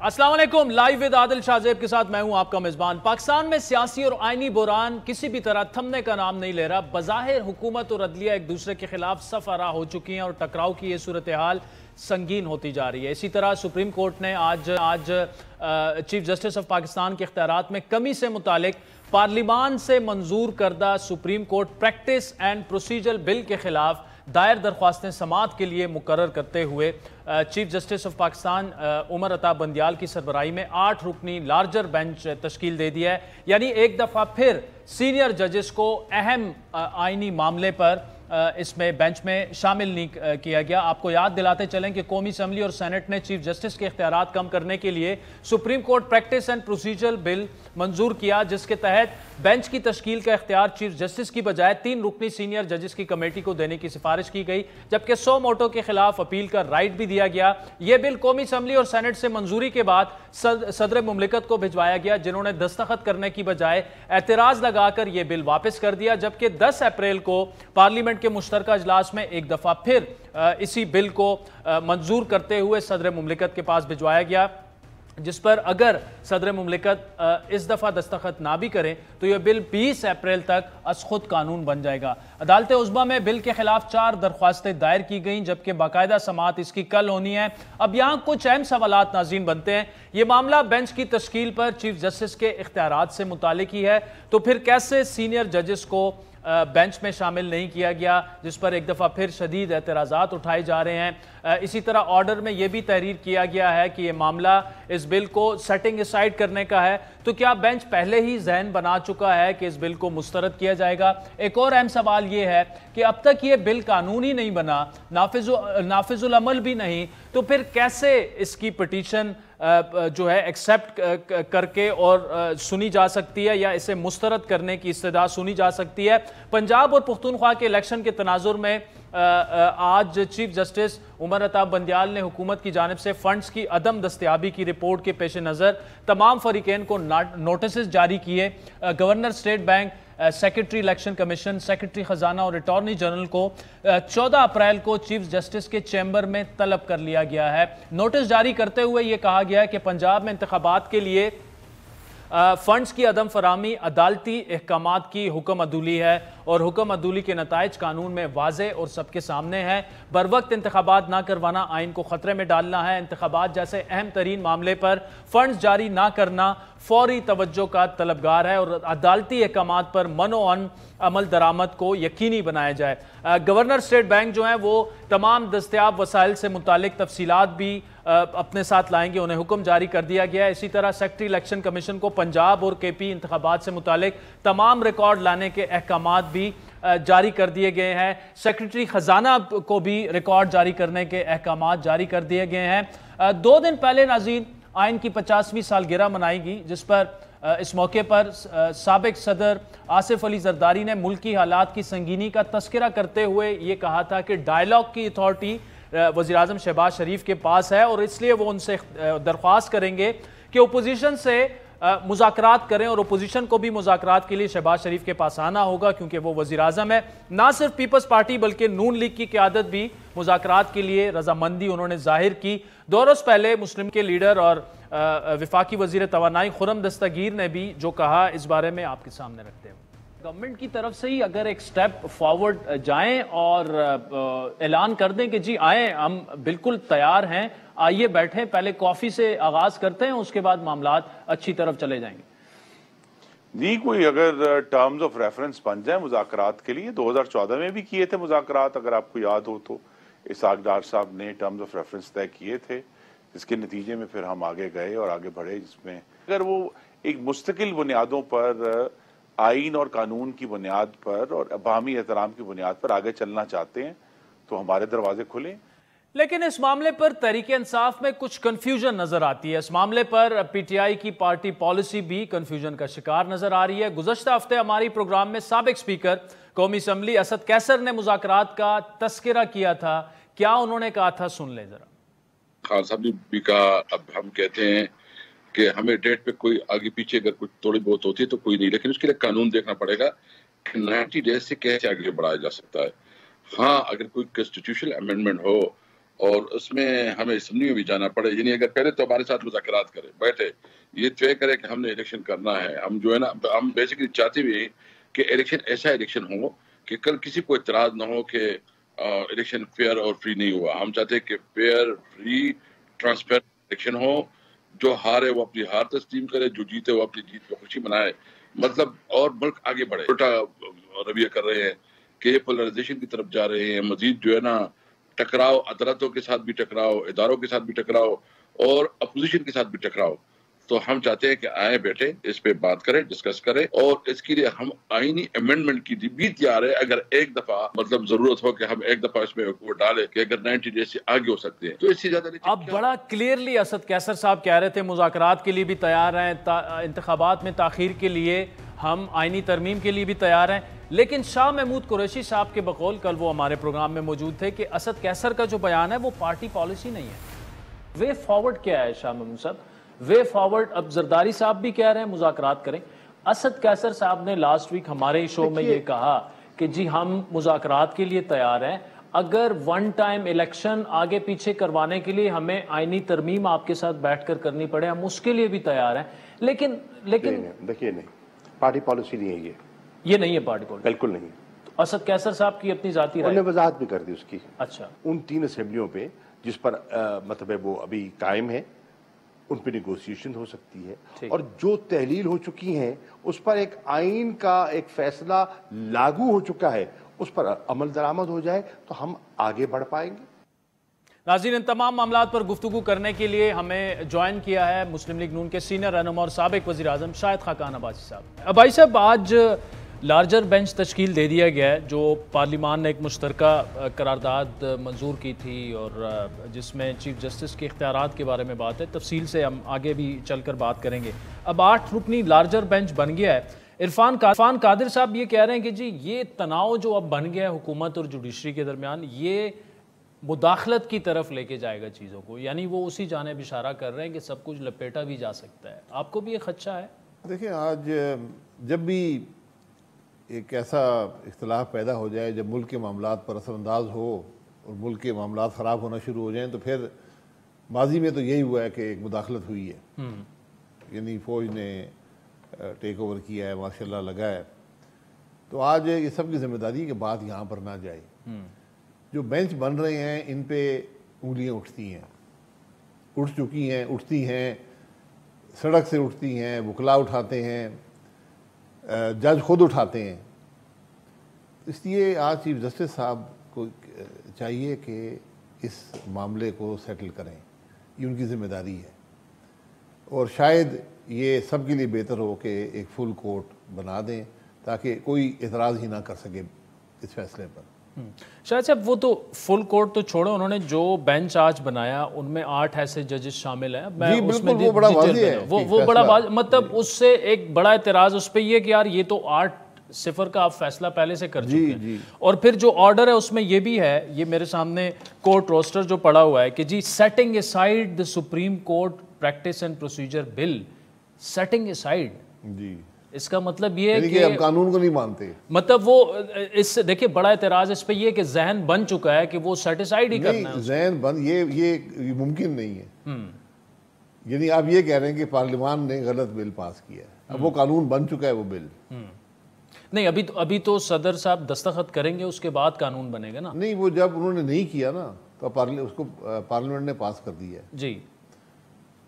अस्सलाम वालेकुम। Live with Adil Shahzeb के साथ मैं हूं आपका मेजबान। पाकिस्तान में सियासी और आईनी बुरान किसी भी तरह थमने का नाम नहीं ले रहा। बज़ाहिर हुकूमत और अदलिया एक दूसरे के खिलाफ सफ आरा हो चुकी हैं और टकराव की ये सूरत हाल संगीन होती जा रही है। इसी तरह सुप्रीम कोर्ट ने आज चीफ जस्टिस ऑफ पाकिस्तान के इख्तियारात में कमी से मुतालिक पार्लिमान से मंजूर करदा supreme Court practice and procedure bill के खिलाफ दायर दरख्वास्तें समाअत के लिए मुकर्रर करते हुए chief justice of Pakistan Umar Ata Bandial की सरबराही में 8 रुकनी लार्जर बेंच तश्कील दे दिया है। यानी एक दफ़ा फिर सीनियर जजेस को अहम आइनी मामले पर इसमें बेंच में शामिल नहीं किया गया। आपको याद दिलाते चलें कि कौमी असम्बली और सेनेट ने चीफ जस्टिस के इख्तियारात कम करने के लिए supreme Court practice and procedure bill मंजूर किया, जिसके तहत बेंच की तश्कील का इख्तियार चीफ जस्टिस की बजाय 3 रुकनी सीनियर जजेस की कमेटी को देने की सिफारिश की गई, जबकि 100 मोटो के खिलाफ अपील का राइट भी दिया गया। यह बिल कौमी असम्बली और सेनेट से मंजूरी के बाद सदर मुमलिकत को भिजवाया गया, जिन्होंने दस्तखत करने की बजाय एतराज लगाकर यह बिल वापस कर दिया। जबकि 10 अप्रैल को पार्लियामेंट के मुश्तरका इजलास में एक दफा फिर इसी बिल को मंजूर करते हुए सदर मुमलिकत के पास भिजवाया गया, जिस पर अगर सदर मुमलिकत इस दफ़ा दस्तखत ना भी करें तो यह बिल 20 अप्रैल तक अस खुद कानून बन जाएगा। अदालत उज़्मा में बिल के खिलाफ 4 दरख्वास्तें दायर की गईं, जबकि बाकायदा समाअत इसकी कल होनी है। अब यहाँ कुछ अहम सवालात नाज़रीन बनते हैं। ये मामला बेंच की तश्कील पर चीफ जस्टिस के इख्तियारात से मुतालिक ही है, तो फिर कैसे सीनियर जजेस को बेंच में शामिल नहीं किया गया, जिस पर एक दफ़ा फिर शदीद एतराज़ात उठाए जा रहे हैं। इसी तरह ऑर्डर में यह भी तहरीर किया गया है कि यह मामला इस बिल को सेटिंग असाइड करने का है, तो क्या बेंच पहले ही जहन बना चुका है कि इस बिल को मुस्तरद किया जाएगा? एक और अहम सवाल यह है कि अब तक ये बिल कानून ही नहीं बना, नाफिजुल अमल भी नहीं, तो फिर कैसे इसकी पिटीशन जो है एक्सेप्ट करके और सुनी जा सकती है या इसे मुस्तरद करने की इस्तदा सुनी जा सकती है? पंजाब और पुख्तूनख्वा के इलेक्शन के तनाजुर में आज चीफ जस्टिस उमर अता बंदियाल ने हुकूमत की जानिब से फंड्स की अदम दस्तयाबी की रिपोर्ट के पेश नज़र तमाम फरीकैन को नोटिस जारी किए। Governor state bank, secretary election commission, secretary खजाना और अटॉर्नी जनरल को 14 अप्रैल को चीफ जस्टिस के चैम्बर में तलब कर लिया गया है। नोटिस जारी करते हुए यह कहा गया है कि पंजाब में इंतखाबात के लिए फंड्स की अदम फरामी अदालती अहकामात की हुक्म अदूली है और हुक्म अदूली के नताइज कानून में वाज़े और सबके सामने है। बर वक्त इंतखाबात ना करवाना आइन को खतरे में डालना है। इंतखाबात जैसे अहम तरीन मामले पर फंड्स जारी ना करना फौरी तवज्जो का तलबगार है और अदालती अहकामात पर मनोअन अमल दरामद को यकीनी बनाया जाए। गवर्नर स्टेट बैंक जो है वो तमाम दस्तयाब वसाइल से मुतालिक तफसीलात भी अपने साथ लाएंगे, उन्हें हुक्म जारी कर दिया गया है। इसी तरह सेक्रेटरी इलेक्शन कमीशन को पंजाब और केपी इंतखाबात से मुतालिक तमाम रिकॉर्ड लाने के अहकामात भी जारी कर दिए गए हैं। सेक्रेटरी खजाना को भी रिकॉर्ड जारी करने के अहकामात जारी कर दिए गए हैं। 2 दिन पहले नाज़रीन आइन की 50वीं सालगिरह मनाएगी, जिस पर इस मौके पर साबिक सदर आसिफ अली जरदारी ने मुल्की हालात की संगीनी का तस्करा करते हुए ये कहा था कि डायलॉग की अथॉरिटी वज़ीर आज़म शहबाज शरीफ के पास है और इसलिए वो उनसे दरख्वास्त करेंगे कि ओपोजिशन से मुज़ाकरात करें और ओपोजिशन को भी मुज़ाकरात के लिए शहबाज शरीफ के पास आना होगा, क्योंकि वो वज़ीर आज़म है। ना सिर्फ पीपल्स पार्टी बल्कि नून लीग की क़यादत भी मुज़ाकरात के लिए रजामंदी उन्होंने जाहिर की। 2 रोज़ पहले मुस्लिम के लीडर और वफाकी वज़ीर तवानाई खुर्रम दस्तगीर ने भी जो कहा, इस बारे में आपके सामने रखते हैं। गवर्नमेंट की तरफ से ही अगर एक स्टेप फॉरवर्ड जाएं और ऐलान कर दें कि जी आए, हम बिल्कुल तैयार हैं, आइए बैठें, पहले कॉफी से आगाज करते हैं, उसके बाद मामलात अच्छी तरफ चले जाएंगे। जी, कोई अगर टर्म्स ऑफ रेफरेंस बन जाए मुज़ाकरात के लिए, 2014 में भी किए थे मुज़ाकरात, अगर आपको याद हो तो इसहाक डार साहब ने टर्म्स ऑफ रेफरेंस तय किए थे, जिसके नतीजे में फिर हम आगे गए और आगे बढ़े, जिसमें अगर वो एक मुस्तकिल बुनियादों पर, आइन और कानून की बुनियाद पर और अवामी एहतराम की बुनियाद पर आगे चलना चाहते हैं तो हमारे दरवाजे खुले। लेकिन इस मामले पर तहरीक इंसाफ में कुछ कंफ्यूजन नजर आती है। इस मामले पर पीटीआई की पार्टी पॉलिसी भी कंफ्यूजन का शिकार नजर आ रही है। गुज़श्ता हफ्ते हमारी प्रोग्राम में साबिक स्पीकर कौमी असम्बली असद कैसर ने मुज़ाकरात का तस्करा किया था। क्या उन्होंने कहा था, सुन ले जरा। खान साहब ने भी कहा, अब हम कहते हैं कि हमें डेट पे कोई आगे पीछे अगर कुछ थोड़ी बहुत होती है तो कोई नहीं, लेकिन उसके लिए कानून देखना पड़ेगा कि 90 डेज से कैसे आगे बढ़ाया जा सकता है। हाँ, अगर कोई कॉन्स्टिट्यूशनल अमेंडमेंट हो और उसमें हमें असम्बली में भी जाना पड़े, यानी अगर पहले तो हमारे साथ मुज़ाकरात करे, बैठे, ये तय करे कि हमने इलेक्शन करना है। हम जो है ना, हम बेसिकली चाहते भी हैं कि इलेक्शन ऐसा इलेक्शन हो कि कल किसी को इतराज ना हो कि इलेक्शन फेयर और फ्री नहीं हुआ। हम चाहते हैं कि फेयर, फ्री, ट्रांसपेरेंट इलेक्शन हो। जो हारे वो अपनी हार तस्लीम करे, जो जीते वो अपनी जीत को खुशी मनाए, मतलब, और मुल्क आगे बढ़े। उल्टा रवैया कर रहे हैं कि ये पोलराइजेशन की तरफ जा रहे हैं, मजीद जो है ना टकराव, अदालतों के साथ भी टकराव, इदारों के साथ भी टकराव और अपोजिशन के साथ भी टकराव। तो हम चाहते हैं कि आए, बैठे, इस पे बात करें, डिस्कस करें, और इसके लिए हम आईनी अमेंडमेंट की भी तैयार है। अगर एक दफा मतलब जरूरत हो कि हम एक दफा इसमें वो डालें कि अगर 90 डेज से आगे हो सकते हैं तो इससे ज्यादा नहीं। अब बड़ा क्लियरली असद कैसर साहब कह रहे थे मुज़ाकरात के लिए भी तैयार हैं, इंतखाबात में ताखीर के लिए हम आईनी तरमीम के लिए भी तैयार हैं। लेकिन शाह महमूद कुरैशी साहब के बकौल, कल वो हमारे प्रोग्राम में मौजूद थे, कि असद कैसर का जो बयान है वो पार्टी पॉलिसी नहीं है। वे फॉरवर्ड क्या है शाह महमूद साहब? वे फॉरवर्ड, अब जरदारी साहब भी कह रहे हैं मुज़ाकरात करें। असद कैसर साहब ने लास्ट वीक हमारे शो में ये कहा कि जी हम मुज़ाकरात के लिए तैयार हैं, अगर वन टाइम इलेक्शन आगे पीछे करवाने के लिए हमें आईनी तरमीम आपके साथ बैठकर करनी पड़े, हम उसके लिए भी तैयार हैं। लेकिन देखिए, नहीं, पार्टी पॉलिसी नहीं है ये नहीं है पार्टी पॉलिसी, बिल्कुल नहीं। तो असद कैसर साहब की अपनी जाती राय, उन्होंने वजाहत भी कर दी उसकी। अच्छा, उन 3 असेंबलियों पे जिस पर मतलब वो अभी कायम है, उन पर निगोसिएशन हो सकती है, और जो तहलील हो चुकी हैं उस पर एक आइन का एक फैसला लागू हो चुका है, उस पर अमल दरामद हो जाए तो हम आगे बढ़ पाएंगे। नाज़रीन, इन तमाम मामलात पर गुफ्तगू करने के लिए हमें ज्वाइन किया है मुस्लिम लीग नून के सीनियर रहनुमा और साबिक वज़ीर आज़म शाहिद खाकान अब्बासी साहब। भाई साहब, आज लार्जर बेंच तश्कील दे दिया गया है, जो पार्लिमान ने एक मुश्तरका करारदाद मंजूर की थी और जिसमें चीफ जस्टिस के इख्तियारात के बारे में बात है। तफसील से हम आगे भी चलकर बात करेंगे। अब 8 रुकनी लार्जर बेंच बन गया है। इरफान कादिर साहब ये कह रहे हैं कि जी ये तनाव जो अब बन गया है हुकूमत और जुडिशरी के दरमियान, ये मुदाखलत की तरफ लेके जाएगा चीज़ों को, यानी वो उसी जानिब इशारा कर रहे हैं कि सब कुछ लपेटा भी जा सकता है। आपको भी ये खदशा है? देखिए, आज जब भी एक ऐसा इख्तलाफ पैदा हो जाए जब मुल्क के मामलात पर असरअंदाज हो और मुल्क के मामलात ख़राब होना शुरू हो जाएं, तो फिर माजी में तो यही हुआ है कि एक मुदाखलत हुई है, यानी फ़ौज ने टेक ओवर किया है, माशाल्लाह लगा है। तो आज ये सब की जिम्मेदारी की बात यहाँ पर ना जाए। जो बेंच बन रहे हैं इन पे उंगलियाँ उठती हैं, उठ चुकी हैं, उठती हैं, सड़क से उठती हैं, वकला उठाते हैं, जज खुद उठाते हैं। इसलिए आज चीफ जस्टिस साहब को चाहिए कि इस मामले को सेटल करें, ये उनकी ज़िम्मेदारी है, और शायद ये सब के लिए बेहतर हो कि एक फुल कोर्ट बना दें ताकि कोई एतराज़ ही ना कर सके इस फैसले पर। शायद साहब, वो तो फुल कोर्ट तो छोड़ो, उन्होंने जो बेंच आज बनाया उनमें 8 ऐसे जजेस शामिल हैं। मैं उसमें वो बड़ा वाज़ेह है, वो बड़ा मतलब उससे एक बड़ा एतराज़ उस पर ये कि यार ये तो 8-0 का आप फैसला पहले से कर चुके हैं। और फिर जो ऑर्डर है उसमें ये भी है, ये मेरे सामने कोर्ट रोस्टर जो पड़ा हुआ है कि जी setting aside the Supreme Court practice and procedure bill, setting aside जी, इसका मतलब ये है कि अब कानून को नहीं मानते। मतलब वो इससे देखिए बड़ा एतराज इस पे ये कि जहन बन चुका है कि वो सेटिस्फाइड ही करना है। जहन बन ये मुमकिन नहीं है। यानी आप ये कह रहे हैं कि पार्लियामान ने गलत बिल पास किया है, अब वो कानून बन चुका है वो बिल। नहीं, अभी तो सदर साहब दस्तखत करेंगे, उसके बाद कानून बनेगा ना। नहीं, वो जब उन्होंने नहीं किया ना तो उसको पार्लियामेंट ने पास कर दिया है जी।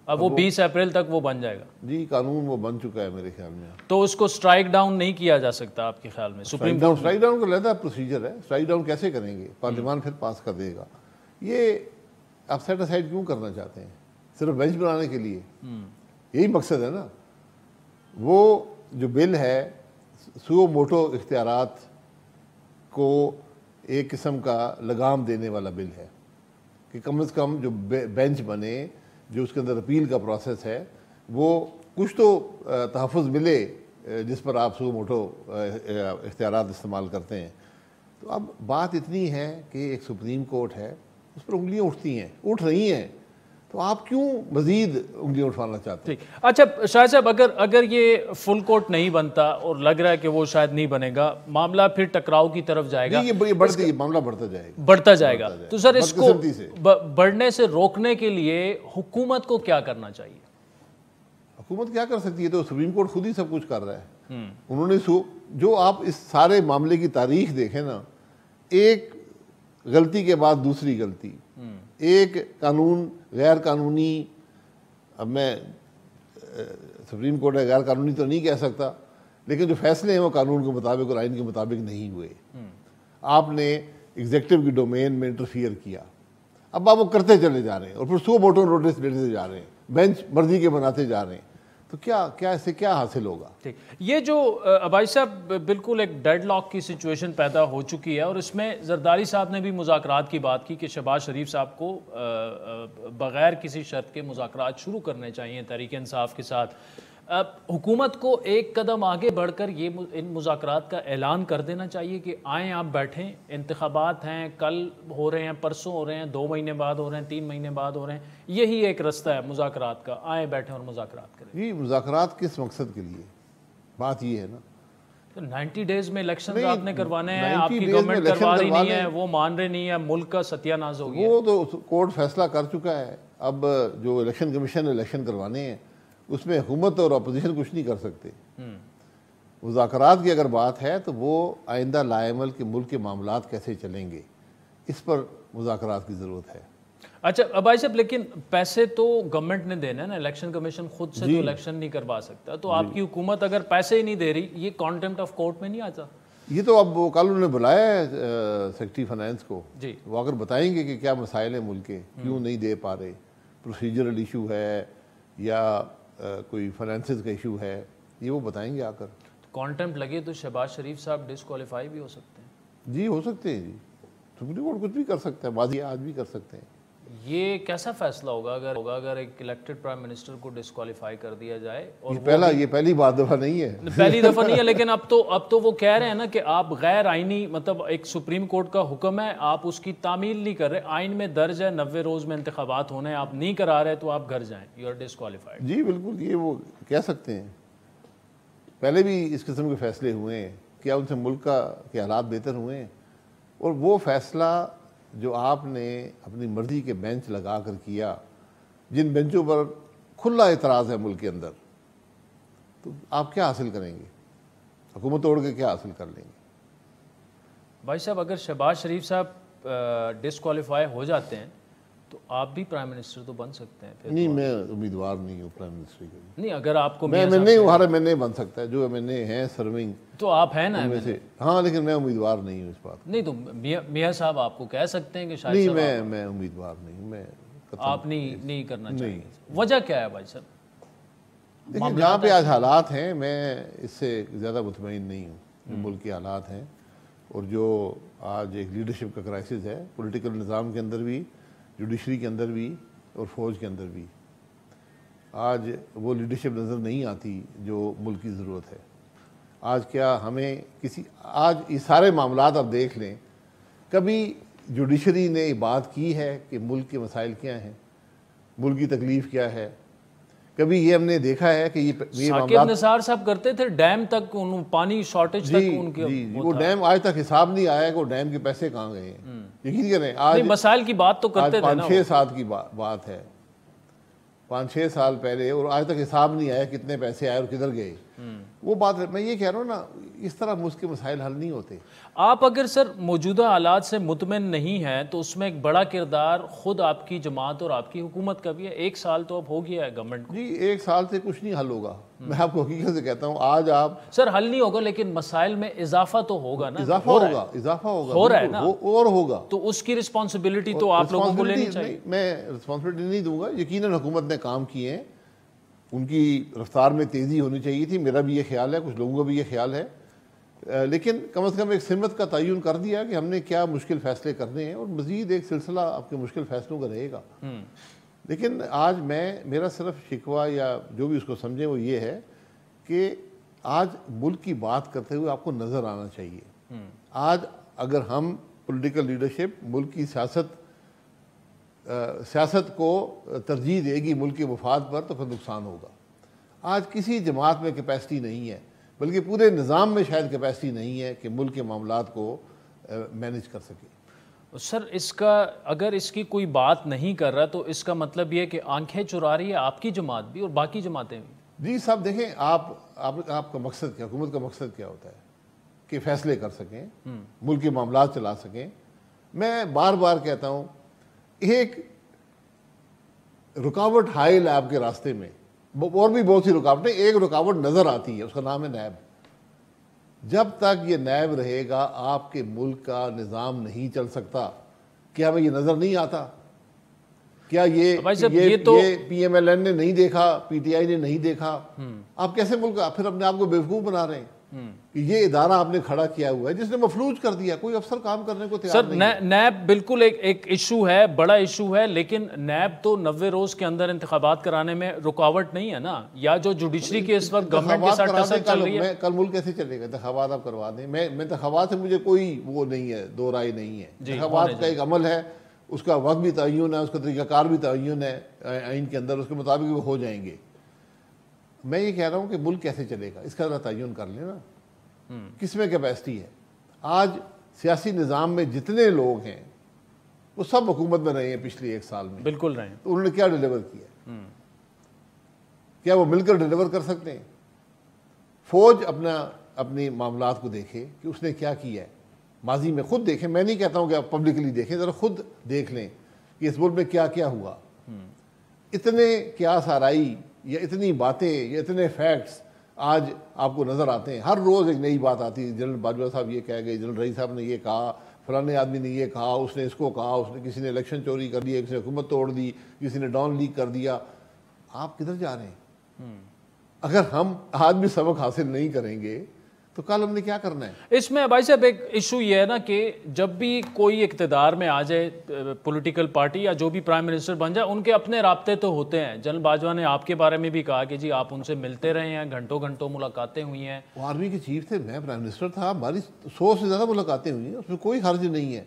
अब वो 20 अप्रैल तक वो बन जाएगा जी, कानून वो बन चुका है मेरे ख्याल में। तो उसको स्ट्राइक डाउन नहीं किया जा सकता आपके ख्याल में? सुप्रीम कोर्ट स्ट्राइक डाउन का अलग प्रोसीजर है, स्ट्राइक डाउन कैसे करेंगे? पार्लियामान फिर पास कर देगा। ये आप सेट असाइड क्यों करना चाहते हैं? सिर्फ बेंच बनाने के लिए? यही मकसद है ना। वो जो बिल है सुओ मोटो इख्तियारात को एक किस्म का लगाम देने वाला बिल है कि कम से कम जो बेंच बने, जो उसके अंदर अपील का प्रोसेस है, वो कुछ तो तहफ़्फ़ुज़ मिले जिस पर आप सुओ मोटो इख्तियारात इस्तेमाल करते हैं। तो अब बात इतनी है कि एक सुप्रीम कोर्ट है, उस पर उंगलियां उठती हैं, उठ रही हैं। तो आप क्यों मजीद उंगलियां उठाना चाहते हैं? ठीक, अच्छा शायद साहब, अगर ये फुल कोर्ट नहीं बनता और लग रहा है कि वो शायद नहीं बनेगा, मामला फिर टकराव की तरफ जाएगा, ये मामला बढ़ता जाएगा। तो सर इसको बढ़ने से रोकने के लिए हुकूमत को क्या करना चाहिए? हुकूमत क्या कर सकती है? तो सुप्रीम कोर्ट खुद ही सब कुछ कर रहा है। उन्होंने जो आप इस सारे मामले की तारीख देखें ना, एक गलती के बाद दूसरी गलती, एक कानून गैर कानूनी, अब मैं सुप्रीम कोर्ट है, गैर कानूनी तो नहीं कह सकता, लेकिन जो फैसले हैं वो कानून के मुताबिक और आइन के मुताबिक नहीं हुए। आपने एग्जेक्टिव की डोमेन में इंटरफियर किया, अब आप वो करते चले जा रहे हैं और फिर सो मोटो नोटिस देते जा रहे हैं, बेंच मर्जी के बनाते जा रहे हैं, तो क्या इससे क्या हासिल होगा? ठीक, ये जो भाई साहब बिल्कुल एक डेडलॉक की सिचुएशन पैदा हो चुकी है और इसमें जरदारी साहब ने भी मुज़ाकरात की बात की कि शहबाज शरीफ साहब को बग़ैर किसी शर्त के मुज़ाकरात शुरू करने चाहिए तहरीक इंसाफ के साथ। हुकूमत को एक कदम आगे बढ़कर ये इन मुज़ाकरात का ऐलान कर देना चाहिए कि आएँ आप बैठें, इंतखाबात हैं, कल हो रहे हैं, परसों हो रहे हैं, 2 महीने बाद हो रहे हैं, 3 महीने बाद हो रहे हैं, यही एक रास्ता है मुज़ाकरात का, आएँ बैठें और मुज़ाकरात करें। ये मुज़ाकरात किस मकसद के लिए? बात ये है ना, तो 90 डेज में इलेक्शन आपने करवाने हैं, आपकी गवर्नमेंट करवा रही नहीं है, वो मान रहे नहीं है, मुल्क का सत्यानाश हो गया। वो तो कोर्ट फैसला कर चुका है। अब जो इलेक्शन कमीशन इलेक्शन करवाने हैं उसमें हुकूमत और अपोजिशन कुछ नहीं कर सकते। मुज़ाकरात की अगर बात है तो वो आइंदा लाएमल के मुल्क के मामलात कैसे चलेंगे, इस पर मुज़ाकरात की ज़रूरत है। अच्छा अब भाई साहब, लेकिन पैसे तो गवर्नमेंट ने देना है ना, इलेक्शन कमेशन खुद से तो इलेक्शन नहीं करवा सकता, तो आपकी हुकूमत अगर पैसे ही नहीं दे रही, ये कॉन्टेम्प्ट ऑफ कोर्ट में नहीं आता? ये तो अब वो कल उन्होंने बुलाया है सेक्रेटरी फाइनेंस को जी, वो अगर बताएंगे कि क्या मसाइल हैं मुल्क के, क्यों नहीं दे पा रहे, प्रोसीजरल इशू है या कोई फाइनेंसिस का इशू है, ये वो बताएंगे आकर। कॉन्टेम्प्ट लगे तो शहबाज शरीफ साहब डिस्क्वालीफाई भी हो सकते हैं। जी हो सकते हैं जी, सुप्रीम कोर्ट कुछ भी कर सकता है, माजी आज भी कर सकते हैं। ये कैसा फैसला होगा अगर एक इलेक्टेड प्राइम मिनिस्टर को डिस्क्वालीफाई कर दिया जाए? और ये पहली दफ़ा नहीं है, पहली दफ़ा नहीं है, लेकिन अब तो वो कह रहे हैं ना कि आप गैर आइनी, मतलब एक सुप्रीम कोर्ट का हुक्म है, आप उसकी तामील नहीं कर रहे, आइन में दर्ज है 90 रोज़ में इंतखाबात होने, आप नहीं करा रहे तो आप घर जाएं, यू आर डिस्क्वालीफाइड। जी बिल्कुल, ये वो कह सकते हैं। पहले भी इस किस्म के फैसले हुए हैं, क्या उनसे मुल्क के हालात बेहतर हुए हैं? और वो फैसला जो आपने अपनी मर्जी के बेंच लगा कर किया, जिन बेंचों पर खुला एतराज़ है मुल्क के अंदर, तो आप क्या हासिल करेंगे? हुकूमत तोड़ के क्या हासिल कर लेंगे? भाई साहब, अगर शहबाज शरीफ साहब डिस्क्वालीफाई हो जाते हैं तो आप भी प्राइम मिनिस्टर तो बन सकते हैं फिर? नहीं, मैं उम्मीदवार नहीं हूँ प्राइम मिनिस्टर के लिए। नहीं, अगर आपको मैं नहीं हूँ, मैं नहीं बन सकता है, जो मैंने हैं सर्विंग तो आप हैं ना से। हाँ, लेकिन मैं उम्मीदवार नहीं हूँ इस बात। नहीं तो मियाँ साहब आपको कह सकते हैं कि शायद नहीं, मैं उम्मीदवार नहीं हूँ, मैं आप नहीं करना चाहिए। वजह क्या है भाई साहब? देखिए, जहाँ पे आज हालात हैं, मैं इससे ज़्यादा मुतमईन नहीं हूँ। जो मुल्क के हालात हैं और जो आज एक लीडरशिप का क्राइसिस है, पॉलिटिकल निज़ाम के अंदर भी, जुडिशरी के अंदर भी और फौज के अंदर भी, आज वो लीडरशिप नज़र नहीं आती जो मुल्क की ज़रूरत है। आज क्या हमें आज ये सारे मामलात आप देख लें, कभी जुडिशरी ने बात की है कि मुल्क के मसाइल क्या हैं, मुल्क की तकलीफ़ क्या है? कभी ये हमने देखा है कि ये साकिब निसार साहब करते थे डैम तक, पानी शॉर्टेज तक उनके वो डैम आज तक हिसाब नहीं आया कि वो डैम के पैसे कहाँ गए हैं। यकीन करें, आज मसाइल की बात तो करते थे ना, 5-6 साल की बात है, 5-6 साल पहले, और आज तक हिसाब नहीं आया कितने पैसे आए और किधर गए। वो बात मैं ये कह रहा हूँ ना, इस तरह मुश्किल मसाइल हल नहीं होते। आप अगर सर मौजूदा हालात से मुतमिन नहीं हैं तो उसमें एक बड़ा किरदार खुद आपकी जमात और आपकी हुकूमत का भी है। 1 साल तो अब हो गया है गवर्नमेंट को। जी, 1 साल से कुछ नहीं हल होगा, मैं आपको हकीकत से कहता हूँ। आज आप सर हल नहीं होगा, लेकिन मसाइल में इजाफा तो होगा ना, इजाफा होगा हो रहा है ना, और होगा, तो उसकी रिस्पॉन्सिबिलिटी तो आप लोगों को लेनी चाहिए। मैं रिस्पॉन्सिबिलिटी नहीं दूंगा, यकीनन हुकूमत ने काम किए हैं, उनकी रफ्तार में तेज़ी होनी चाहिए थी, मेरा भी ये ख्याल है, कुछ लोगों का भी ये ख्याल है, लेकिन कम से कम एक सिमत का तयन कर दिया कि हमने क्या मुश्किल फ़ैसले करने हैं, और मज़ीद एक सिलसिला आपके मुश्किल फ़ैसलों का रहेगा। लेकिन आज मेरा सिर्फ शिकवा या जो भी उसको समझें वो ये है कि आज मुल्क की बात करते हुए आपको नज़र आना चाहिए। आज अगर हम पॉलिटिकल लीडरशिप मुल्क की सियासत सियासत को तरजीह देगी मुल्क के मफाद पर, तो फिर नुकसान होगा। आज किसी जमात में कैपेसिटी नहीं है, बल्कि पूरे निज़ाम में शायद कैपेसिटी नहीं है कि मुल्क के मामलात को मैनेज कर सके। सर, इसका अगर इसकी कोई बात नहीं कर रहा तो इसका मतलब ये कि आंखें चुरा रही है आपकी जमात भी और बाकी जमातें भी। जी साहब, देखें आपका मकसद क्या, हुकूमत का मकसद क्या होता है कि फैसले कर सकें, मुल्क के मामलात चला सकें। मैं बार बार कहता हूँ, एक रुकावट हाइल है आपके रास्ते में, और भी बहुत सी रुकावटें, एक रुकावट नज़र आती है, उसका नाम है नैब। जब तक ये नैब रहेगा आपके मुल्क का निज़ाम नहीं चल सकता। क्या हमें ये नज़र नहीं आता? क्या ये PMLN ने नहीं देखा, PTI ने नहीं देखा? आप कैसे मुल्क फिर अपने आप को बेवकूफ़ बना रहे हैं कि ये इदारा आपने खड़ा किया हुआ है जिसने मफलूज कर दिया, कोई अफसर काम करने को तैयार नहीं है। नैब बिल्कुल एक इशू है, बड़ा इशू है, लेकिन नैब तो 90 रोज के अंदर इंतखाबात कराने में रुकावट नहीं है ना, या जो जुडिशरी की इस वक्त गवर्नमेंट के साथ टसल चल रही है। कल मुल्क कैसे चलेगा? इंतखाबात आप करवा दें। मैं इंतखाबात से मुझे कोई वो नहीं है, दो राय नहीं है। इंतखाबात का एक अमल है, उसका वक्त भी तयन है, उसका तरीक़ाकार भी तयन है आइन के अंदर, उसके मुताबिक वो हो जाएंगे। मैं ये कह रहा हूँ कि मुल्क कैसे चलेगा इसका तयन कर लेना, किसमें कैपेसिटी है। आज सियासी निज़ाम में जितने लोग हैं वो सब हुकूमत में रहे हैं पिछले 1 साल में, बिल्कुल रहे हैं। तो उन्होंने क्या डिलीवर किया? क्या वो मिलकर डिलीवर कर सकते हैं? फौज अपनी मामलात को देखे कि उसने क्या किया है माजी में, खुद देखें। मैं नहीं कहता हूं कि आप पब्लिकली देखें, जरा खुद देख लें कि इस मुल्क में क्या क्या हुआ। इतने क्या साराई या इतनी बातें या इतने फैक्ट्स आज आपको नज़र आते हैं। हर रोज़ एक नई बात आती है। जनरल बाजवा साहब ये कह गए, जनरल रईस साहब ने ये कहा, फलाने आदमी ने ये कहा, उसने इसको कहा, उसने किसी ने इलेक्शन चोरी कर दिया, किसी ने हुकूमत तोड़ दी, किसी ने डॉन लीक कर दिया। आप किधर जा रहे हैं? अगर हम आज भी सबक हासिल नहीं करेंगे तो कल हमने क्या करना है? इसमें भाई साहब एक इशू ये है ना कि जब भी कोई इक़्तिदार में आ जाए पॉलिटिकल पार्टी या जो भी प्राइम मिनिस्टर बन जाए, उनके अपने राब्ते तो होते हैं। जनरल बाजवा ने आपके बारे में भी कहा कि जी आप उनसे मिलते रहे हैं, घंटों घंटों मुलाकातें हुई हैं। वो आर्मी के चीफ थे, मैं प्राइम मिनिस्टर था, हमारी 100 से ज़्यादा मुलाकातें हुई हैं, उसमें कोई हर्ज नहीं है।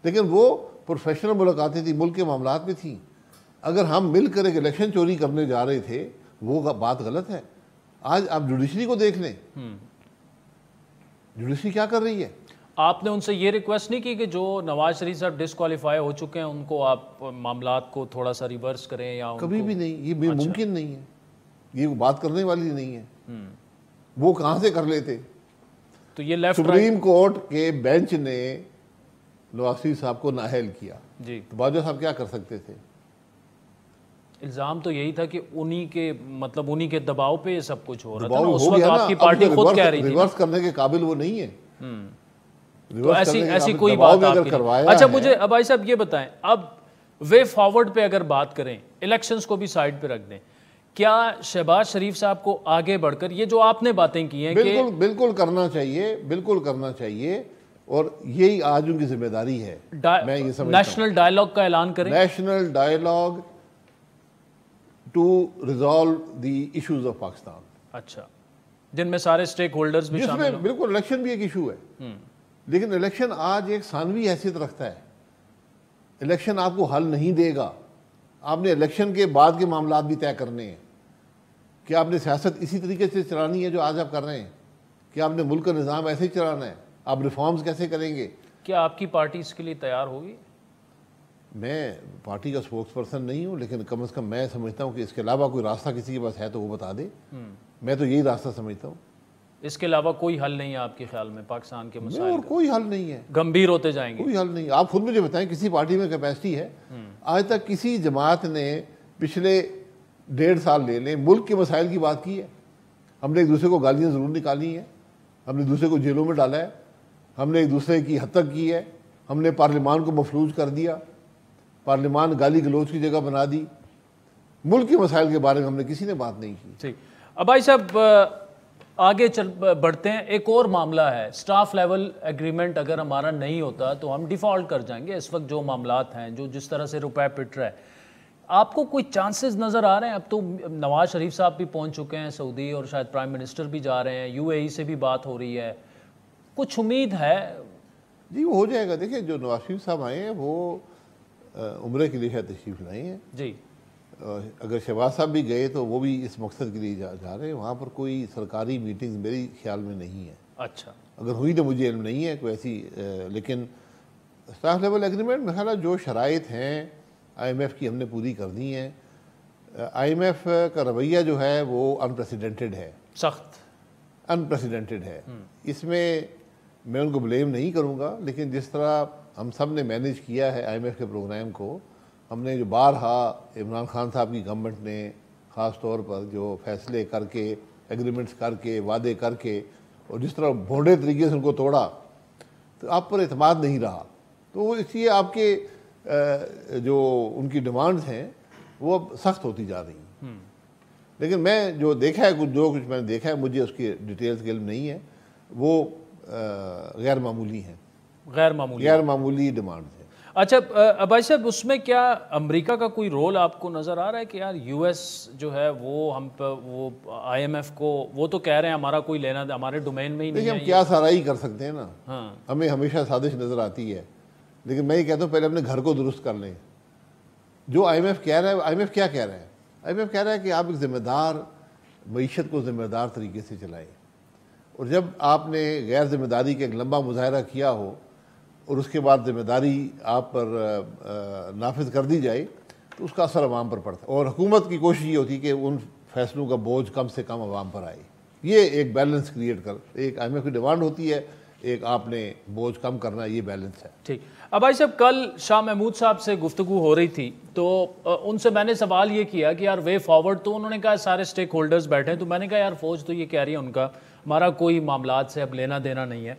लेकिन वो प्रोफेशनल मुलाकातें थी, मुल्क के मामलात में थी। अगर हम मिलकर एक इलेक्शन चोरी करने जा रहे थे, वो बात गलत है। आज आप जुडिशरी को देख लें, जुडिशरी क्या कर रही है? आपने उनसे ये रिक्वेस्ट नहीं की कि जो नवाज शरीफ साहब डिस्क्वालीफाई हो चुके हैं उनको आप मामलात को थोड़ा सा रिवर्स करें? या कभी भी नहीं, ये मुमकिन नहीं है, ये बात करने वाली नहीं है। वो कहाँ से कर लेते? तो ये लेफ्ट सुप्रीम कोर्ट के बेंच ने नवाज शरीफ साहब को नाअहल किया जी, तो बाजवा साहब क्या कर सकते थे? इल्जाम तो यही था कि उन्हीं के दबाव पे ये सब कुछ हो रहा था। उस वक्त आपकी पार्टी खुद कह रही थी रिवर्स करने के काबिल वो नहीं है। तो ऐसी कोई बात आपकी नहीं। अच्छा, मुझे अब भाई साहब ये बताएं, अब वे फॉरवर्ड पे अगर बात करें, इलेक्शंस को भी साइड पे रख दें, क्या शहबाज शरीफ साहब को आगे बढ़कर ये जो आपने बातें की हैं बिल्कुल करना चाहिए, बिल्कुल करना चाहिए, और यही आज उनकी जिम्मेदारी है। मैं ये समझता हूं नेशनल डायलॉग का ऐलान करें, national dialogue to resolve the issues of Pakistan. अच्छा, जिनमें सारे स्टेक होल्डर्स भी शामिल हों। बिल्कुल, इलेक्शन भी एक इशू है, लेकिन इलेक्शन आज एक सानवी हैसियत रखता है। इलेक्शन आपको हल नहीं देगा। आपने इलेक्शन के बाद के मामलात भी तय करने हैं कि आपने सियासत इसी तरीके से चलानी है जो आज आप कर रहे हैं, कि आपने मुल्क का निज़ाम ऐसे ही चलाना है, आप रिफॉर्म्स कैसे करेंगे? क्या आपकी पार्टी इसके लिए तैयार होगी? मैं पार्टी का स्पोक्स पर्सन नहीं हूं, लेकिन कम से कम मैं समझता हूं कि इसके अलावा कोई रास्ता किसी के पास है तो वो बता दे। मैं तो यही रास्ता समझता हूं। इसके अलावा कोई हल नहीं है आपके ख्याल में पाकिस्तान के मसाइल? और कोई हल नहीं है, गंभीर होते जाएंगे, कोई हल नहीं। आप खुद मुझे बताएं, किसी पार्टी में कैपेसिटी है? आज तक किसी जमात ने पिछले 1.5 साल ले लें मुल्क के मसाइल की बात की है? हमने एक दूसरे को गालियाँ ज़रूर निकाली हैं, हमने दूसरे को जेलों में डाला है, हमने एक दूसरे की हद तक की है, हमने पार्लियामान को मफलूज कर दिया, पार्लियामान गाली गलोच की जगह बना दी। मुल्क के मसाइल के बारे में हमने किसी ने बात नहीं की। ठीक, अब भाई साहब आगे चल बढ़ते हैं। एक और मामला है, स्टाफ लेवल एग्रीमेंट अगर हमारा नहीं होता तो हम डिफ़ॉल्ट कर जाएंगे। इस वक्त जो मामलात हैं, जो जिस तरह से रुपए पिट रहा है, आपको कोई चांसेस नज़र आ रहे हैं? अब तो नवाज शरीफ साहब भी पहुंच चुके हैं सऊदी, और शायद प्राइम मिनिस्टर भी जा रहे हैं, UAE से भी बात हो रही है, कुछ उम्मीद है? जी, वो हो जाएगा। देखिए, जो नवाज शरीफ साहब आए हैं वो उम्रे के लिए शायद तशरीफ़ लाई हैं जी। अगर शहबाज साहब भी गए तो वो भी इस मकसद के लिए जा रहे हैं। वहाँ पर कोई सरकारी मीटिंग्स मेरे ख्याल में नहीं है। अच्छा, अगर हुई तो मुझे इल्म नहीं है कोई ऐसी, लेकिन स्टाफ लेवल एग्रीमेंट मेरे ख्याल जो शराइत हैं IMF की हमने पूरी कर दी हैं। IMF का रवैया जो है वो अनप्रेसिडेंटेड है, सख्त अनप्रेसिडेंटेड है। इसमें मैं उनको ब्लेम नहीं करूँगा, लेकिन जिस तरह हम सब ने मैनेज किया है IMF के प्रोग्राम को, हमने जो बारहा इमरान खान साहब की गवर्नमेंट ने ख़ास तौर पर जो फैसले करके, एग्रीमेंट्स करके, वादे करके, और जिस तरह भोंडे तरीके से उनको तोड़ा, तो आप पर एतमाद नहीं रहा। तो इसलिए आपके जो उनकी डिमांड्स हैं वो अब सख्त होती जा रही हैं। लेकिन मैं जो देखा है, जो कुछ मैंने देखा है, मुझे उसकी डिटेल्स का इल्म नहीं है, वो गैर मामूली हैं, गैर मामूली डिमांड्स हैं। अच्छा भाई साहब, उसमें क्या अमेरिका का कोई रोल आपको नज़र आ रहा है कि यार US जो है वो हम पर, वो IMF को, वो तो कह रहे हैं हमारा कोई लेना, हमारे डोमेन में ही नहीं है। हम क्या सारा ही कर सकते हैं ना। हाँ। हमें हमेशा साजिश नज़र आती है, लेकिन मैं ये कहता हूँ पहले अपने घर को दुरुस्त कर लें। जो IMF कह रहा है, IMF क्या कह रहा है? IMF कह रहा है कि आप एक ज़िम्मेदार मईशत को ज़िम्मेदार तरीके से चलाएं, और जब आपने गैर ज़िम्मेदारी का एक लंबा मुजाहरा किया हो और उसके बाद ज़िम्मेदारी आप पर नाफिज कर दी जाए, तो उसका असर अवाम पर पड़ता है। और हुकूमत की कोशिश ये होती है कि उन फैसलों का बोझ कम से कम अवाम पर आए। ये एक बैलेंस क्रिएट कर, एक IMF की डिमांड होती है, एक आपने बोझ कम करना, ये बैलेंस है। ठीक। अब भाई साहब, कल शाह महमूद साहब से गुफ्तगू हो रही थी, तो उनसे मैंने सवाल ये किया कि यार वे फॉरवर्ड, तो उन्होंने कहा सारे स्टेक होल्डर्स बैठे हैं। तो मैंने कहा यार फौज तो ये कह रही है उनका हमारा कोई मामलात से अब लेना देना नहीं है।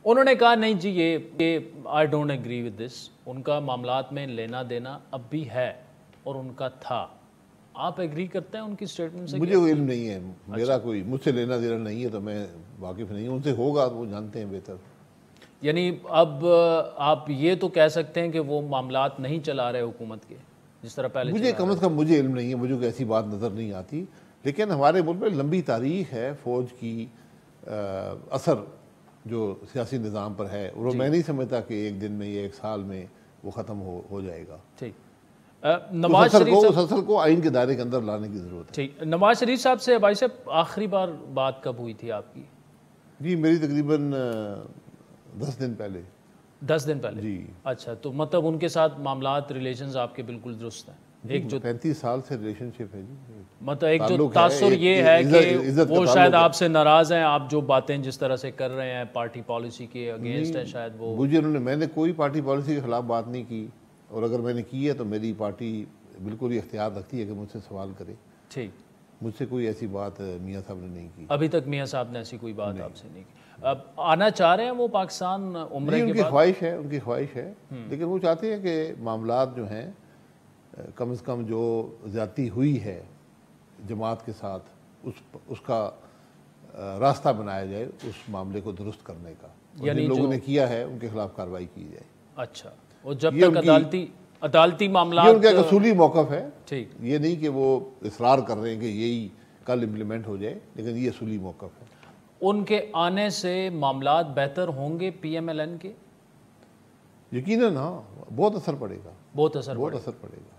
उन्होंने कहा नहीं जी, ये I don't agree with this, उनका मामलात में लेना देना अब भी है और उनका था। आप एग्री करते हैं उनकी स्टेटमेंट से? मुझे कोई इल्म नहीं है, मेरा कोई मुझसे लेना देना नहीं है, तो मैं वाकिफ नहीं हूँ। उनसे होगा तो वो जानते हैं बेहतर। यानी अब आप ये तो कह सकते हैं कि वो मामलात नहीं चला रहे हुकूमत के जिस तरह पहले? मुझे कम से कम मुझे इल्म नहीं है, मुझे कोई ऐसी बात नज़र नहीं आती। लेकिन हमारे मुल्क में लंबी तारीख है फ़ौज की असर जो सियासी निज़ाम पर है, और मैं नहीं समझता कि एक दिन में या एक साल में वो ख़त्म हो जाएगा। ठीक। नवाज शरीफ असर को आइन के दायरे के अंदर लाने की ज़रूरत है। ठीक। नवाज शरीफ साहब से भाई साहब आखिरी बार बात कब हुई थी आपकी? जी मेरी तकरीबन 10 दिन पहले। 10 दिन पहले जी। अच्छा, तो मतलब उनके साथ मामलात रिलेशंस आपके बिल्कुल दुरुस्त हैं? एक जो 35 साल से रिलेशनशिप है जी, मतलब एक जो तासुर ये है कि वो शायद आपसे नाराज हैं, आप जो बातें जिस तरह से कर रहे हैं पार्टी पॉलिसी के अगेंस्ट है शायद वो। मुझे मैंने कोई पार्टी पॉलिसी के खिलाफ बात नहीं की, और अगर मैंने की है तो मेरी पार्टी बिल्कुल ही इख्तियार रखती है कि मुझसे सवाल करे। ठीक। मुझसे कोई ऐसी बात मियाँ साहब ने नहीं की। अभी तक मियाँ साहब ने ऐसी कोई बात आपसे नहीं की। अब आना चाह रहे हैं वो पाकिस्तान उम्रे के बाद? उनकी ख्वाहिश है, उनकी ख्वाहिश है, लेकिन वो चाहते हैं कि मामलात जो हैं कम से कम जो ज़्यादती हुई है जमात के साथ, उसका रास्ता बनाया जाए, उस मामले को दुरुस्त करने का। जिन लोगों ने किया है उनके खिलाफ कार्रवाई की जाए। अच्छा, और जब तक अदालती मामला, ये उनका असूली मौक़िफ़ है। ठीक। ये नहीं कि वो इसरार कर रहे हैं कि यही कल इम्प्लीमेंट हो जाए, लेकिन ये असूली मौक़िफ़ है। उनके आने से मामलात बेहतर होंगे PMLN के? यकीनन हाँ, बहुत असर पड़ेगा, बहुत असर पड़ेगा।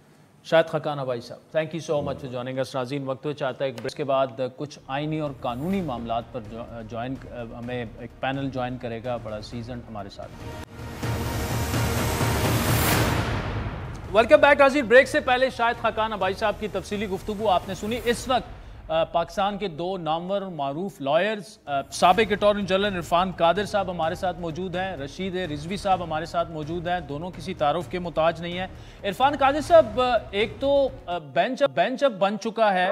शाहिद खकाना भाई साहब, thank you so much for joining us. नाज़रीन, वक्त हो चाहता है एक ब्रेक के बाद कुछ आइनी और कानूनी मामलात पर हमें एक पैनल ज्वाइन करेगा बड़ा सीजन हमारे साथ। वेलकम बैक नाज़रीन। ब्रेक से पहले शाहिद खकाना भाई साहब की तफसीली गुफ्तगू आपने सुनी। इस वक्त पाकिस्तान के दो नामवर मारूफ लॉयर्स, साबिक अटॉर्नी जनरल इरफान कादिर साहब हमारे साथ मौजूद हैं, रशीद रिजवी साहब हमारे साथ मौजूद हैं। दोनों किसी तारुफ के मुताज नहीं है। इरफान कादिर साहब, एक तो बेंच अब बन चुका है,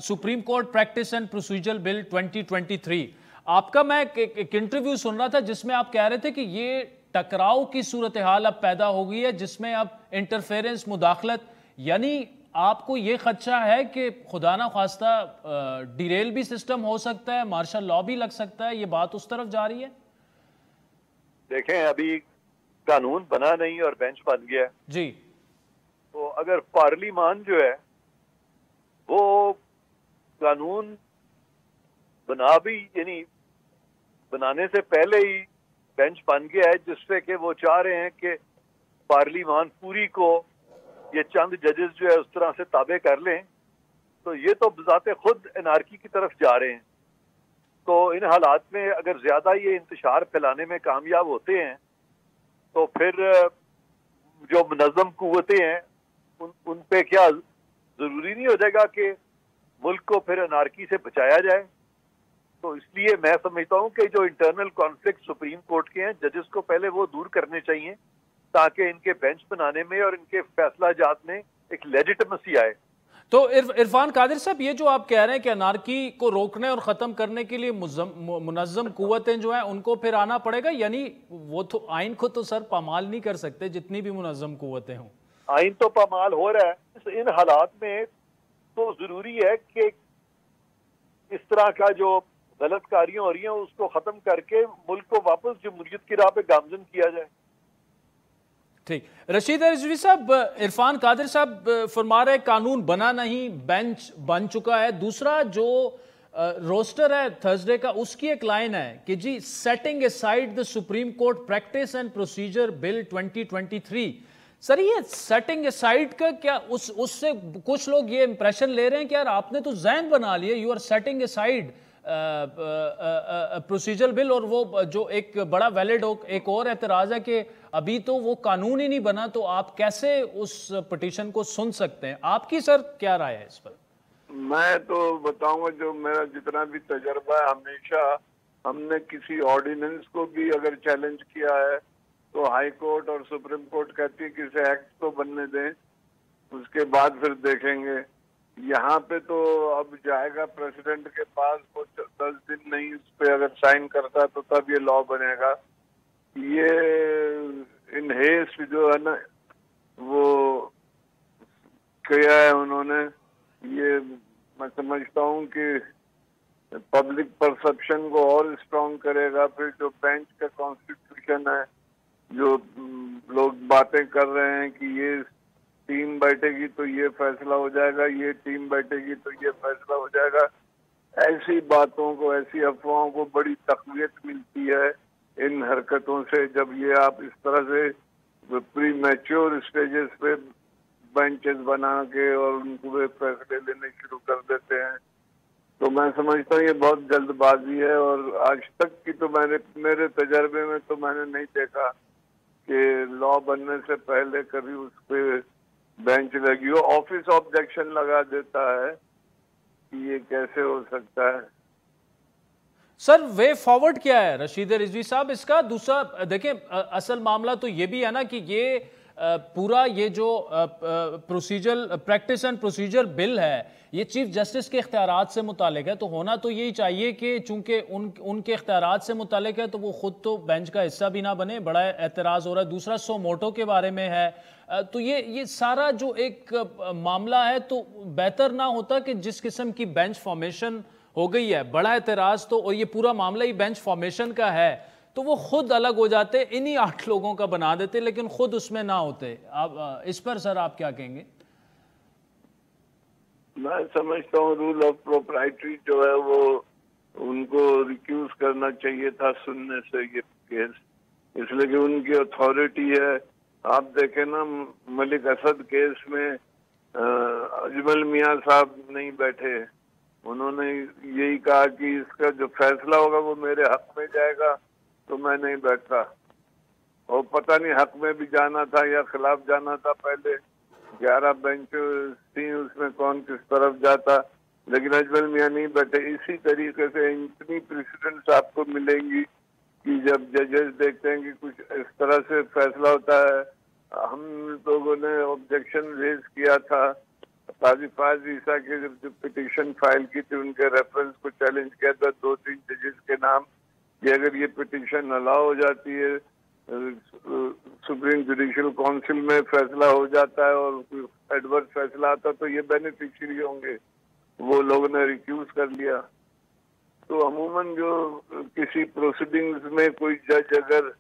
supreme Court practice and procedure bill 2023। आपका मैं एक इंटरव्यू सुन रहा था जिसमें आप कह रहे थे कि ये टकराव की सूरत हाल अब पैदा हो गई है, जिसमें अब इंटरफेरेंस, मुदाखलत, यानी आपको ये खदशा है कि खुदा ना खास्ता डिरेल भी सिस्टम हो सकता है, मार्शल लॉ भी लग सकता है, ये बात उस तरफ जा रही है? देखें, अभी कानून बना नहीं और बेंच बन गया जी। तो अगर पार्लिमान जो है वो कानून बना भी, यानी बनाने से पहले ही बेंच बन गया है, जिससे कि वो चाह रहे हैं कि पार्लिमान पूरी को ये चंद जजेस जो है उस तरह से ताबे कर लें, तो ये तो बजाते खुद एनार्की की तरफ जा रहे हैं। तो इन हालात में अगर ज्यादा ये इंतशार फैलाने में कामयाब होते हैं तो फिर जो मुनज़्ज़म कुव्वतें हैं उन पे क्या जरूरी नहीं हो जाएगा कि मुल्क को फिर अनारकी से बचाया जाए। तो इसलिए मैं समझता हूँ कि जो इंटरनल कॉन्फ्लिक्ट सुप्रीम कोर्ट के हैं, जजेस को पहले वो दूर करने चाहिए ताकि इनके बेंच बनाने में और इनके फैसला जात में एक लेजिटिमेसी आए। तो इरफान कादिर साहब, ये जो आप कह रहे हैं कि अनारकी को रोकने और ख़त्म करने के लिए मुनज़्ज़म कुव्वतें जो हैं उनको फिर आना पड़ेगा, यानी वो तो आइन को तो सर पामाल नहीं कर सकते जितनी भी मुनज़्ज़म कुव्वतें हों। आइन तो पामाल हो रहा है। इन हालात में तो जरूरी है कि इस तरह का जो गलत कारियां हो रही हैं उसको खत्म करके मुल्क को वापस जमहूरियत की राह पे गामजन किया जाए। ठीक, रशीद रिजवी साहब, इरफान कादिर साहब फरमा रहे कानून बना नहीं, बेंच बन चुका है। दूसरा जो रोस्टर है थर्सडे का, उसकी एक लाइन है कि जी setting aside the Supreme Court practice and procedure bill 2023। Sir, ये सेटिंग असाइड का क्या उससे कुछ लोग ये इंप्रेशन ले रहे हैं कि यार आपने तो ज़हन बना लिया, you are setting aside procedure bill, और वो जो एक बड़ा वैलिड एक और एतराज़ है कि अभी तो वो कानून ही नहीं बना, तो आप कैसे उस पिटीशन को सुन सकते हैं? आपकी सर क्या राय है इस पर? मैं तो बताऊंगा जो मेरा जितना भी तजर्बा है, हमेशा हमने किसी ऑर्डिनेंस को भी अगर चैलेंज किया है तो हाई कोर्ट और सुप्रीम कोर्ट कहती है कि इसे एक्ट तो बनने दें, उसके बाद फिर देखेंगे। यहाँ पे तो अब जाएगा प्रेसिडेंट के पास, वो 10 दिन नहीं उस पर अगर साइन करता तो तब ये लॉ बनेगा। ये इन हेस्ट जो है ना वो किया है उन्होंने, ये मैं समझता हूँ कि पब्लिक परसेप्शन को और स्ट्रॉन्ग करेगा। फिर जो बेंच का कॉन्स्टिट्यूशन है, जो लोग बातें कर रहे हैं कि ये टीम बैठेगी तो ये फैसला हो जाएगा, ये टीम बैठेगी तो ये फैसला हो जाएगा, ऐसी बातों को, ऐसी अफवाहों को बड़ी तक़वियत मिलती है इन हरकतों से। जब ये आप इस तरह से प्री मैच्योर स्टेजेस पे बेंचेस बना के और उनको फैसले लेने शुरू कर देते हैं, तो मैं समझता हूँ ये बहुत जल्दबाजी है। और आज तक की तो मेरे तजर्बे में तो मैंने नहीं देखा कि लॉ बनने से पहले कभी उस पर बेंच लगी हो। ऑफिस ऑब्जेक्शन लगा देता है कि ये कैसे हो सकता है। सर, वे फॉरवर्ड क्या है रशीद रिजवी साहब इसका? दूसरा देखें, असल मामला तो ये भी है ना कि ये पूरा ये जो procedure practice and procedure bill है, ये चीफ जस्टिस के इख्तियारात से मुतालिक है, तो होना तो यही चाहिए कि चूंकि उनके इख्तियारात से मुतालिक है तो वो खुद तो बेंच का हिस्सा भी ना बने। बड़ा एतराज़ हो रहा है। दूसरा सो मोटो के बारे में है, तो ये सारा जो एक मामला है, तो बेहतर ना होता कि जिस किस्म की बेंच फॉर्मेशन हो गई है, बड़ा एतराज़ तो, और ये पूरा मामला ही बेंच फॉर्मेशन का है, तो वो खुद अलग हो जाते, इन्हीं 8 लोगों का बना देते, लेकिन खुद उसमें ना होते। आप इस पर सर आप क्या कहेंगे? मैं समझता हूँ रूल ऑफ प्रोप्राइटरी जो है वो उनको रिक्यूज करना चाहिए था सुनने से ये केस, इसलिए कि उनकी अथॉरिटी है। आप देखें ना, मलिक असद केस में अजमल मियाँ साहब नहीं बैठे, उन्होंने यही कहा कि इसका जो फैसला होगा वो मेरे हक में जाएगा तो मैं नहीं बैठता। और पता नहीं हक में भी जाना था या खिलाफ जाना था, पहले 11 बेंच थी उसमें कौन किस तरफ जाता, लेकिन अजमल मियाँ नहीं बैठे। इसी तरीके से इतनी प्रेसिडेंट्स आपको मिलेंगी कि जब जजेस देखते हैं कि कुछ इस तरह से फैसला होता है। हम लोगों ने ऑब्जेक्शन रेज किया था काजी फाज ईसा के जब पिटीशन फाइल की थी, उनके रेफरेंस को चैलेंज किया था 2-3 जजेस के नाम, कि अगर ये पिटीशन अलाउ हो जाती है, सुप्रीम जुडिशियल काउंसिल में फैसला हो जाता है और कोई एडवर्स फैसला आता तो ये बेनिफिशियरी होंगे। वो लोगों ने रिक्यूज कर लिया। तो अमूमन जो किसी प्रोसीडिंग्स में कोई जज अगर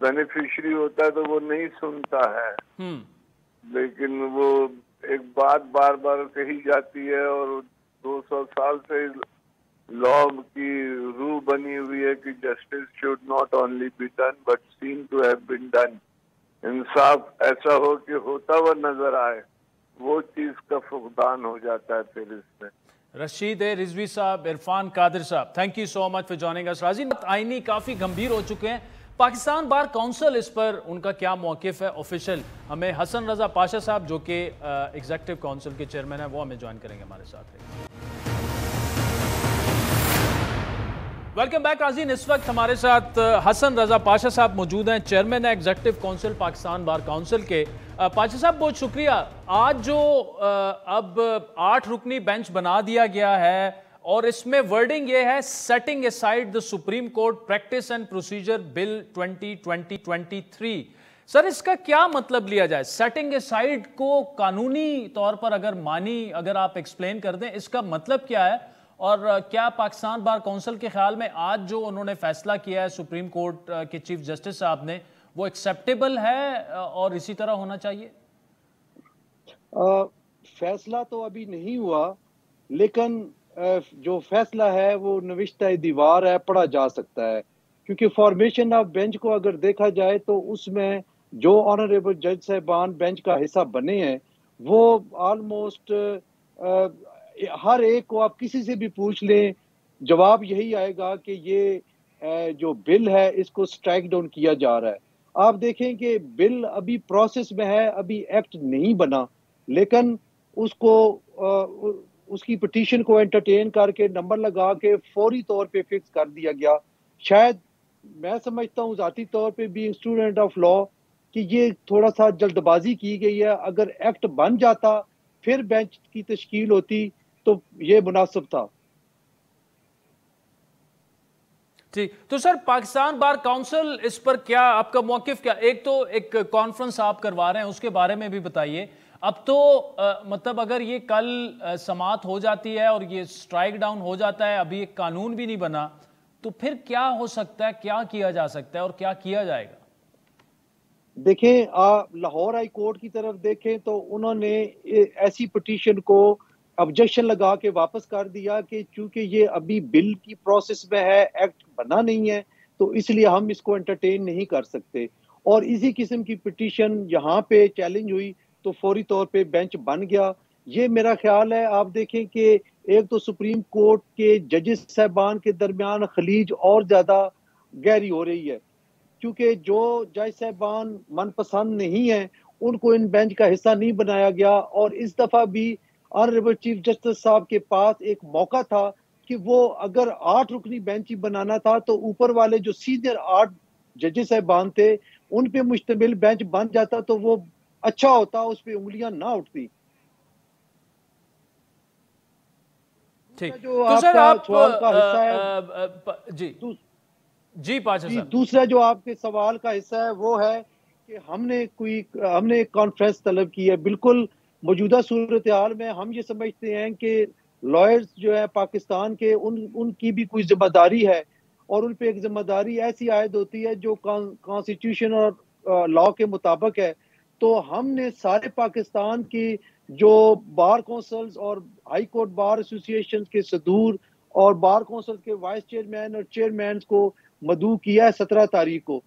बेनिफिशियरी होता है तो वो नहीं सुनता है, लेकिन वो एक बात बार बार कही जाती है और 200 साल से लॉ की रूल बनी हुई है कि justice should not only be done but seem to have been done. इंसाफ ऐसा हो कि होता हुआ नजर आए, वो चीज का फुकदान हो जाता है फिर इसमें। रशीद रिजवी साहब, इरफान कादिर साहब, thank you so much for joining us. राजी, आईनी काफ़ी गंभीर हो चुके हैं। पाकिस्तान बार काउंसिल इस पर उनका क्या मौक़िफ़ है ऑफिशियल? हमें हसन रजा पाशा साहब जो कि एग्जीक्यूटिव काउंसिल के चेयरमैन हैं, वो हमें ज्वाइन करेंगे हमारे साथ। वेलकम बैक नाज़रीन। इस वक्त हमारे साथ हसन रजा पाशा साहब मौजूद हैं, चेयरमैन है executive council Pakistan bar council के। पाशा साहब बहुत शुक्रिया। आज जो अब 8 रुकनी बेंच बना दिया गया है और इसमें वर्डिंग ये है, setting aside the Supreme Court practice and procedure bill 2020-23। Sir, इसका क्या मतलब लिया जाए? सेटिंग असाइड को कानूनी तौर पर अगर आप एक्सप्लेन कर दें, इसका मतलब क्या है? और क्या पाकिस्तान बार काउंसिल के ख्याल में आज जो उन्होंने फैसला किया है सुप्रीम कोर्ट के चीफ जस्टिस साहब ने, वो एक्सेप्टेबल है और इसी तरह होना चाहिए? फैसला तो अभी नहीं हुआ, लेकिन जो फैसला है वो नविश्ता दीवार है, पढ़ा जा सकता है। क्योंकि फॉर्मेशन ऑफ बेंच को अगर देखा जाए तो उसमें जो ऑनरेबल जज साहबान बेंच का हिस्सा बने हैं, वो ऑलमोस्ट हर एक को आप किसी से भी पूछ लें, जवाब यही आएगा कि ये जो बिल है इसको स्ट्राइक डाउन किया जा रहा है। आप देखें कि बिल अभी प्रोसेस में है, अभी एक्ट नहीं बना, लेकिन उसको उसकी पिटीशन को एंटरटेन करके नंबर लगा के फौरी तौर पे फिक्स कर दिया गया। शायद मैं समझता हूँ ज़ाती तौर पे बीइंग स्टूडेंट ऑफ लॉ कि ये थोड़ा सा जल्दबाजी की गई है। अगर एक्ट बन जाता फिर बेंच की तश्कील होती तो ये मुनासिब था। जी, तो सर पाकिस्तान बार काउंसिल इस पर क्या आपका मौकिफ क्या? एक तो एक कॉन्फ्रेंस आप करवा रहे हैं, उसके बारे में भी बताइए। अब तो मतलब अगर ये कल समाअत हो जाती है और ये स्ट्राइक डाउन हो जाता है, अभी एक कानून भी नहीं बना, तो फिर क्या हो सकता है, क्या किया जा सकता है और क्या किया जाएगा? देखें, लाहौर हाई कोर्ट की तरफ देखें तो उन्होंने ऐसी पिटीशन को ऑब्जेक्शन लगा के वापस कर दिया कि चूंकि ये अभी बिल की प्रोसेस में है, एक्ट बना नहीं है, तो इसलिए हम इसको एंटरटेन नहीं कर सकते। और इसी किस्म की पिटीशन यहाँ पे चैलेंज हुई तो फौरी तौर पे बेंच बन गया। ये मेरा ख्याल है। आप देखें कि एक तो सुप्रीम कोर्ट के जजेस साहबान के दरमियान खलीज और ज्यादा गहरी हो रही है, क्योंकि जो जज साहबान मनपसंद नहीं है उनको इन बेंच का हिस्सा नहीं बनाया गया। और इस दफा भी ऑनरेबल चीफ जस्टिस साहब के पास एक मौका था कि वो अगर 8 रुकनी बेंच ही बनाना था तो ऊपर वाले जो सीनियर 8 जजेस साहबान थे उन पे मुश्तमिल बेंच बन जाता तो वो अच्छा होता, उस पे उंगलियां ना उठती। ठीक, जो तो सर आप सवाल का हिस्सा है जी पाशा साहब, दूसरा जो आपके सवाल का हिस्सा है वो है कि हमने एक कॉन्फ्रेंस तलब की है। बिल्कुल मौजूदा सूरत हाल में हम ये समझते हैं कि लॉयर्स जो है पाकिस्तान के उनकी भी कोई जिम्मेदारी है और उन पे एक जिम्मेदारी ऐसी आयद होती है जो कॉन्स्टिट्यूशन और लॉ के मुताबिक है। तो हमने सारे पाकिस्तान की जो बार काउंसिल्स और हाई कोर्ट बार एसोसिएशन के सदूर और बार काउंसिल के वाइस चेयरमैन और चेयरमैन को मदऊ किया है 17 तारीख को।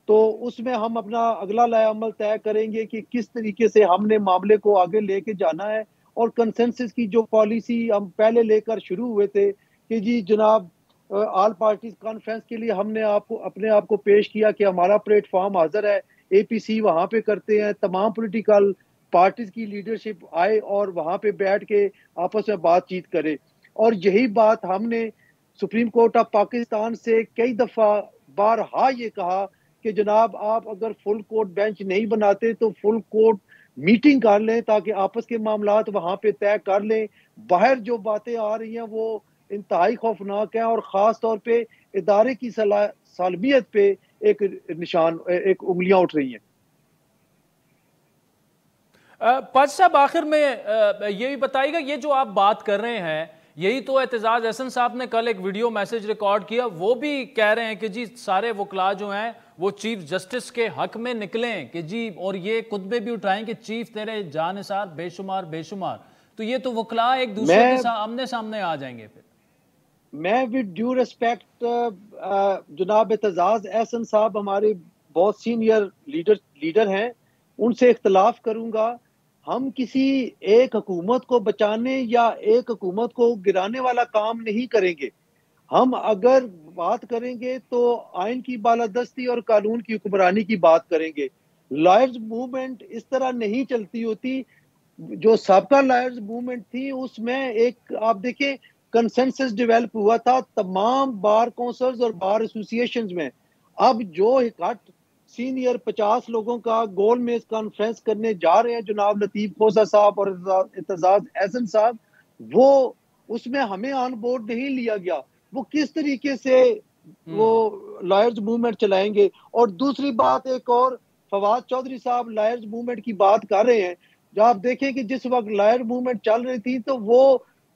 तो उसमें हम अपना अगला लाएअमल तय करेंगे कि किस तरीके से हमने मामले को आगे लेके जाना है। और कंसेंसस की जो पॉलिसी हम पहले लेकर शुरू हुए थे कि जी जनाब ऑल पार्टीज कॉन्फ्रेंस के लिए हमने अपने आप को पेश किया कि हमारा प्लेटफॉर्म हाजिर है, APC वहाँ पे करते हैं, तमाम पॉलिटिकल पार्टीज की लीडरशिप आए और वहाँ पे बैठ के आपस में बातचीत करे। और यही बात हमने सुप्रीम कोर्ट ऑफ पाकिस्तान से कई दफ़ा बारहा ये कहा कि जनाब आप अगर फुल कोर्ट बेंच नहीं बनाते तो फुल कोर्ट मीटिंग कर लें ताकि आपस के मामलात वहाँ पे तय कर लें। बाहर जो बातें आ रही हैं वो इंतहाई खौफनाक है और ख़ास तौर पे इदारे की सालमियत पे एक उंगलियां उठ रही हैं। पाशा साहब, आखिर में ये भी बताइएगा, ये जो आप बात कर रहे हैं यही तो एतजाज हसन साहब ने कल एक वीडियो मैसेज रिकॉर्ड किया, वो भी कह रहे हैं कि जी सारे वकला जो हैं वो चीफ जस्टिस के हक में निकलें कि जी, और ये खुतबे भी उठाएं कि चीफ तेरे जानिसार बेशुमार बेशुमार। तो ये तो वकला एक दूसरे के आमने सामने आ जाएंगे। फिर मैं विद ड्यू रिस्पेक्ट जनाब एतजाज एहसन साहब हमारे बहुत सीनियर लीडर हैं, उनसे इख्तलाफ करूंगा। हम किसी एक हुकूमत को बचाने या एक हुकूमत को गिराने वाला काम नहीं करेंगे। हम अगर बात करेंगे तो आइन की बालादस्ती और कानून की हुक्मरानी की बात करेंगे। लॉयर्स मूवमेंट इस तरह नहीं चलती होती। जो सबका लॉयर्स मूवमेंट थी उसमें एक आप देखें कंसेंसस डेवलप हुआ था तमाम बार काउंसिल्स और बार एसोसिएशंस में। अब जो घट सीनियर 50 लोगों का गोल मेज कॉन्फ्रेंस करने जा रहे हैं जनाब लतीफ खोसा साहब और एतजाज एहसन साहब, वो उसमें हमें ऑन बोर्ड नहीं लिया गया। वो किस तरीके से वो लॉयर्स मूवमेंट चलाएंगे। और दूसरी बात एक और, फवाद चौधरी साहब लॉयर्स मूवमेंट की बात कर रहे हैं। जब आप देखें कि जिस वक्त लॉयर मूवमेंट चल रही थी तो वो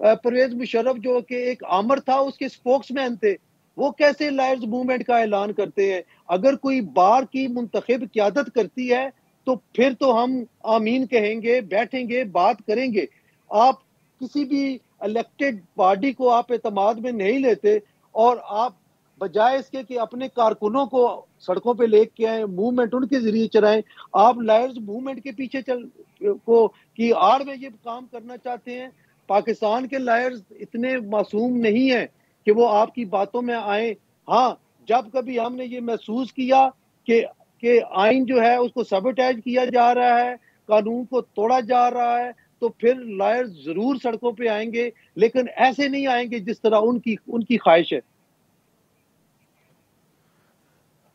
परवेज मुशर्रफ जो कि एक आमर था उसके स्पोक्समैन थे, वो कैसे लॉयर्स मूवमेंट का ऐलान करते हैं। अगर कोई बार की मुंतखब क़यादत करती है तो फिर तो हम आमीन कहेंगे, बैठेंगे, बात करेंगे। आप किसी भी इलेक्टेड बॉडी को आप एतमाद में नहीं लेते और आप बजाय इसके कि अपने कारकुनों को सड़कों पे लेके आए, मूवमेंट उनके जरिए चलाएं, आप लॉयर्स मूवमेंट के पीछे की आड़ में ये काम करना चाहते हैं। पाकिस्तान के लॉयर्स इतने मासूम नहीं है कि वो आपकी बातों में आए। हाँ, जब कभी हमने ये महसूस किया कि आइन जो है उसको सबोटेज किया जा रहा है, कानून को तोड़ा जा रहा है, तो फिर लॉयर्स जरूर सड़कों पे आएंगे, लेकिन ऐसे नहीं आएंगे जिस तरह उनकी ख्वाहिश है।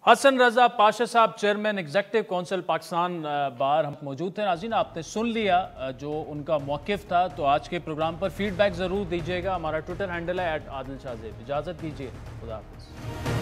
हसन रजा पाशा साहब, चेयरमैन एग्जीक्यूटिव काउंसिल पाकिस्तान बार, हम मौजूद थे। नाज़रीन, आपने सुन लिया जो उनका मौक़िफ़ था। तो आज के प्रोग्राम पर फीडबैक ज़रूर दीजिएगा। हमारा ट्विटर हैंडल है @आदिल शाह ज़ेब। इजाज़त दीजिए, खुदा हाफ़िज़।